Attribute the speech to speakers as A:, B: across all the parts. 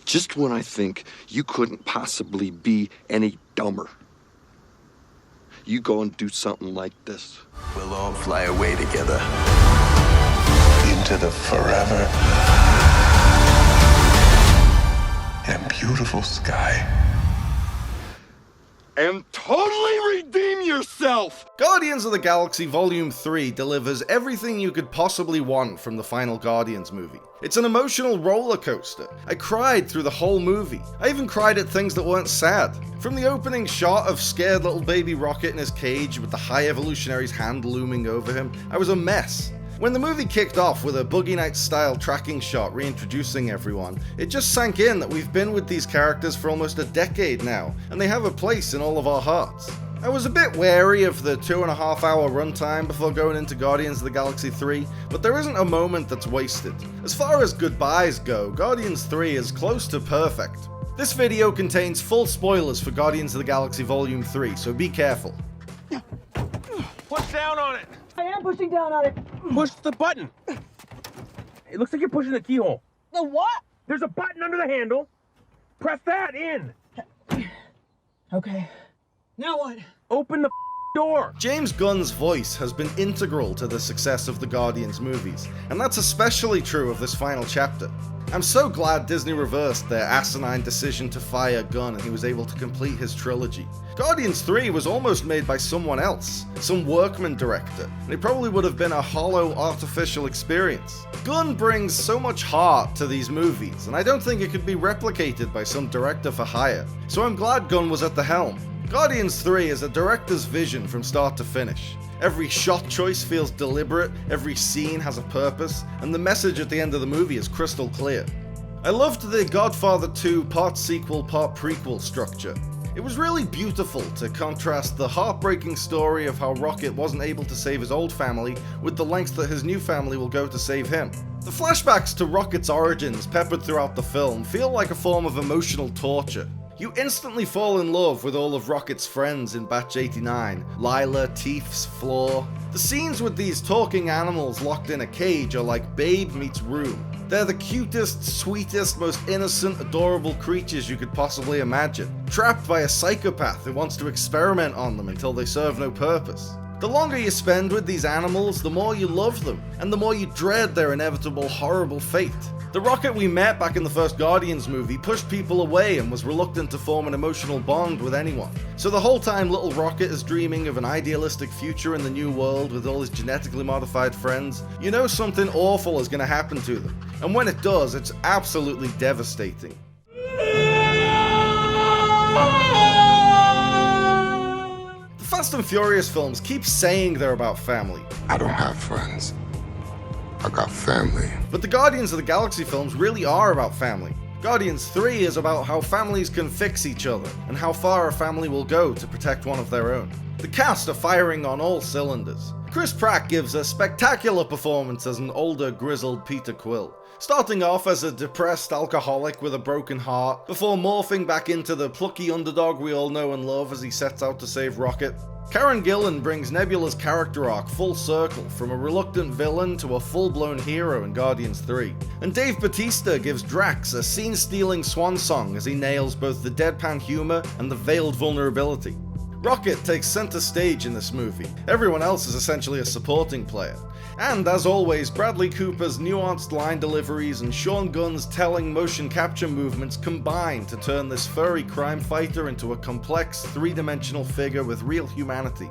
A: Just when I think you couldn't possibly be any dumber, you go and do something like this.
B: We'll all fly away together. Into the forever and beautiful sky.
A: And totally redeem yourself!
C: Guardians of the Galaxy Volume 3 delivers everything you could possibly want from the final Guardians movie. It's an emotional roller coaster. I cried through the whole movie. I even cried at things that weren't sad. From the opening shot of scared little baby Rocket in his cage with the High Evolutionary's hand looming over him, I was a mess. When the movie kicked off with a Boogie Nights style tracking shot reintroducing everyone, it just sank in that we've been with these characters for almost a decade now, and they have a place in all of our hearts. I was a bit wary of the 2.5 hour runtime before going into Guardians of the Galaxy 3, but there isn't a moment that's wasted. As far as goodbyes go, Guardians 3 is close to perfect. This video contains full spoilers for Guardians of the Galaxy Volume 3, so be careful.
D: Push down on it!
E: I am pushing down on it.
D: Push the button. It looks like you're pushing the keyhole.
E: The what?
D: There's a button under the handle. Press that in.
E: Okay. Now what?
D: Open the door.
C: James Gunn's voice has been integral to the success of the Guardians movies, and that's especially true of this final chapter. I'm so glad Disney reversed their asinine decision to fire Gunn and he was able to complete his trilogy. Guardians 3 was almost made by someone else, some workman director, and it probably would have been a hollow, artificial experience. Gunn brings so much heart to these movies, and I don't think it could be replicated by some director for hire, so I'm glad Gunn was at the helm. Guardians 3 is a director's vision from start to finish. Every shot choice feels deliberate, every scene has a purpose, and the message at the end of the movie is crystal clear. I loved the Godfather 2 part sequel, part prequel structure. It was really beautiful to contrast the heartbreaking story of how Rocket wasn't able to save his old family with the lengths that his new family will go to save him. The flashbacks to Rocket's origins peppered throughout the film feel like a form of emotional torture. You instantly fall in love with all of Rocket's friends in Batch 89, Lila, Teefs, Floor. The scenes with these talking animals locked in a cage are like Babe meets Room. They're the cutest, sweetest, most innocent, adorable creatures you could possibly imagine, trapped by a psychopath who wants to experiment on them until they serve no purpose. The longer you spend with these animals, the more you love them, and the more you dread their inevitable, horrible fate. The Rocket we met back in the first Guardians movie pushed people away and was reluctant to form an emotional bond with anyone. So the whole time little Rocket is dreaming of an idealistic future in the new world with all his genetically modified friends, you know something awful is going to happen to them. And when it does, it's absolutely devastating. The Fast and Furious films keep saying they're about family.
B: I don't have friends. I got family.
C: But the Guardians of the Galaxy films really are about family. Guardians 3 is about how families can fix each other, and how far a family will go to protect one of their own. The cast are firing on all cylinders. Chris Pratt gives a spectacular performance as an older, grizzled Peter Quill, starting off as a depressed alcoholic with a broken heart, before morphing back into the plucky underdog we all know and love as he sets out to save Rocket. Karen Gillan brings Nebula's character arc full circle, from a reluctant villain to a full-blown hero in Guardians 3. And Dave Bautista gives Drax a scene-stealing swan song as he nails both the deadpan humor and the veiled vulnerability. Rocket takes center stage in this movie. Everyone else is essentially a supporting player. And as always, Bradley Cooper's nuanced line deliveries and Sean Gunn's telling motion capture movements combine to turn this furry crime fighter into a complex, three-dimensional figure with real humanity.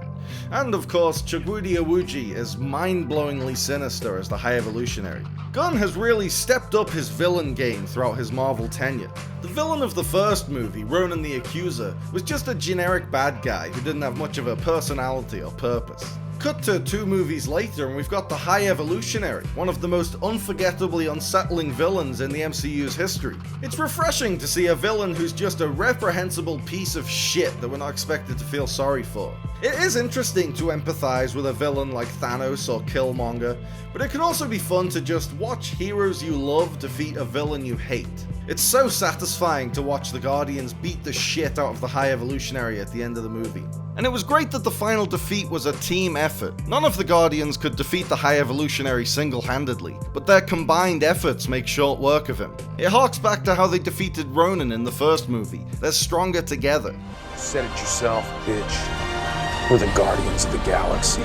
C: And of course, Chukwudi Iwuji is mind-blowingly sinister as the High Evolutionary. Gunn has really stepped up his villain game throughout his Marvel tenure. The villain of the first movie, Ronan the Accuser, was just a generic bad guy who didn't have much of a personality or purpose. Cut to 2 movies later and we've got the High Evolutionary, one of the most unforgettably unsettling villains in the MCU's history. It's refreshing to see a villain who's just a reprehensible piece of shit that we're not expected to feel sorry for. It is interesting to empathize with a villain like Thanos or Killmonger, but it can also be fun to just watch heroes you love defeat a villain you hate. It's so satisfying to watch the Guardians beat the shit out of the High Evolutionary at the end of the movie. And it was great that the final defeat was a team effort. None of the Guardians could defeat the High Evolutionary single-handedly, but their combined efforts make short work of him. It harks back to how they defeated Ronan in the first movie. They're stronger together.
B: Said it yourself, bitch. We're the Guardians of the Galaxy.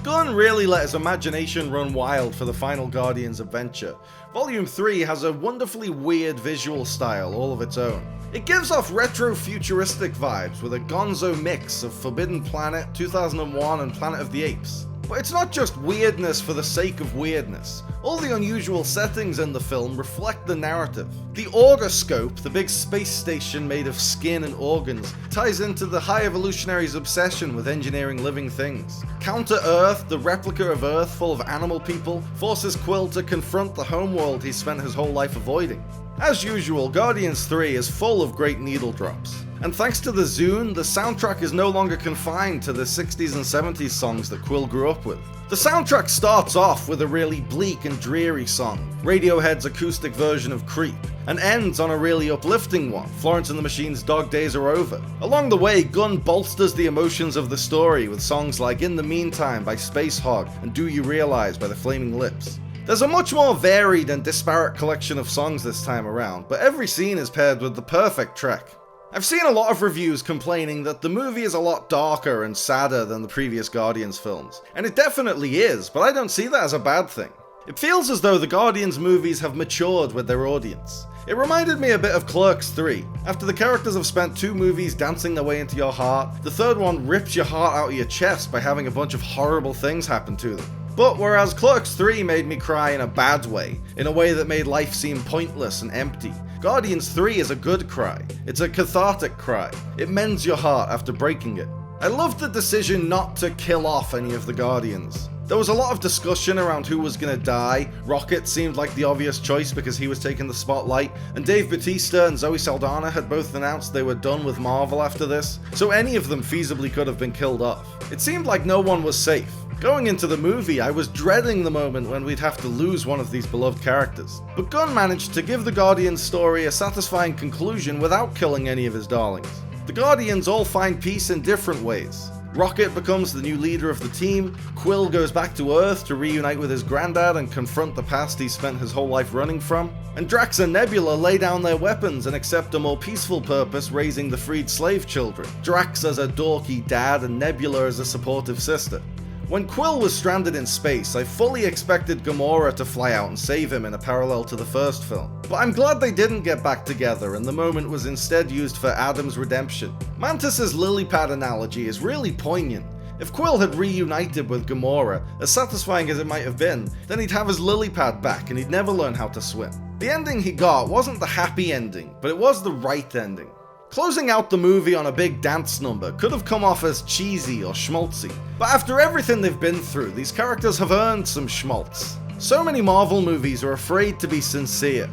C: Gunn really let his imagination run wild for the final Guardians adventure. Volume 3 has a wonderfully weird visual style all of its own. It gives off retro-futuristic vibes with a gonzo mix of Forbidden Planet, 2001 and Planet of the Apes. But it's not just weirdness for the sake of weirdness. All the unusual settings in the film reflect the narrative. The Order Scope, the big space station made of skin and organs, ties into the High Evolutionary's obsession with engineering living things. Counter-Earth, the replica of Earth full of animal people, forces Quill to confront the homeworld he's spent his whole life avoiding. As usual, Guardians 3 is full of great needle drops. And thanks to the Zune, the soundtrack is no longer confined to the 60s and 70s songs that Quill grew up with. The soundtrack starts off with a really bleak and dreary song, Radiohead's acoustic version of Creep, and ends on a really uplifting one, Florence and the Machine's Dog Days Are Over. Along the way, Gunn bolsters the emotions of the story with songs like In the Meantime by Space Hog and Do You Realize by the Flaming Lips. There's a much more varied and disparate collection of songs this time around, but every scene is paired with the perfect track. I've seen a lot of reviews complaining that the movie is a lot darker and sadder than the previous Guardians films, and it definitely is, but I don't see that as a bad thing. It feels as though the Guardians movies have matured with their audience. It reminded me a bit of Clerks 3. After the characters have spent 2 movies dancing their way into your heart, the third one rips your heart out of your chest by having a bunch of horrible things happen to them. But whereas Clerks 3 made me cry in a bad way, in a way that made life seem pointless and empty, Guardians 3 is a good cry. It's a cathartic cry. It mends your heart after breaking it. I loved the decision not to kill off any of the Guardians. There was a lot of discussion around who was gonna die. Rocket seemed like the obvious choice because he was taking the spotlight, and Dave Bautista and Zoe Saldana had both announced they were done with Marvel after this, so any of them feasibly could have been killed off. It seemed like no one was safe. Going into the movie, I was dreading the moment when we'd have to lose one of these beloved characters. But Gunn managed to give the Guardians story a satisfying conclusion without killing any of his darlings. The Guardians all find peace in different ways. Rocket becomes the new leader of the team, Quill goes back to Earth to reunite with his granddad and confront the past he spent his whole life running from, and Drax and Nebula lay down their weapons and accept a more peaceful purpose raising the freed slave children, Drax as a dorky dad and Nebula as a supportive sister. When Quill was stranded in space, I fully expected Gamora to fly out and save him in a parallel to the first film. But I'm glad they didn't get back together and the moment was instead used for Adam's redemption. Mantis's lily pad analogy is really poignant. If Quill had reunited with Gamora, as satisfying as it might have been, then he'd have his lily pad back and he'd never learn how to swim. The ending he got wasn't the happy ending, but it was the right ending. Closing out the movie on a big dance number could have come off as cheesy or schmaltzy, but after everything they've been through, these characters have earned some schmaltz. So many Marvel movies are afraid to be sincere.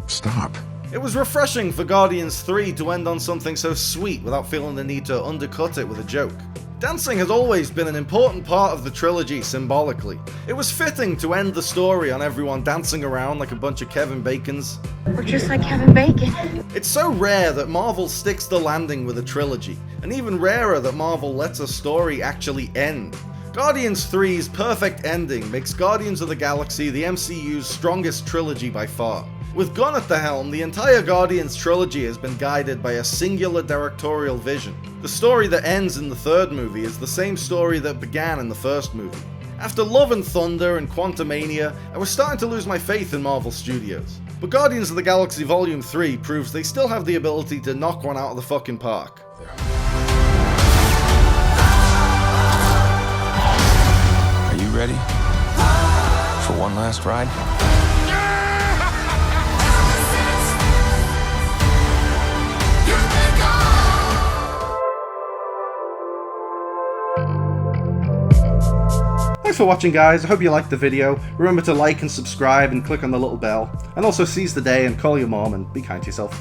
B: Stop.
C: It was refreshing for Guardians 3 to end on something so sweet without feeling the need to undercut it with a joke. Dancing has always been an important part of the trilogy symbolically. It was fitting to end the story on everyone dancing around like a bunch of Kevin Bacons.
F: We're just like Kevin Bacon.
C: It's so rare that Marvel sticks the landing with a trilogy, and even rarer that Marvel lets a story actually end. Guardians 3's perfect ending makes Guardians of the Galaxy the MCU's strongest trilogy by far. With Gunn at the helm, the entire Guardians trilogy has been guided by a singular directorial vision. The story that ends in the third movie is the same story that began in the first movie. After Love and Thunder and Quantumania, I was starting to lose my faith in Marvel Studios. But Guardians of the Galaxy Volume 3 proves they still have the ability to knock one out of the fucking park.
B: Are you ready for one last ride?
C: Thanks for watching, guys. I hope you liked the video. Remember to like and subscribe and click on the little bell. And also seize the day and call your mom and be kind to yourself.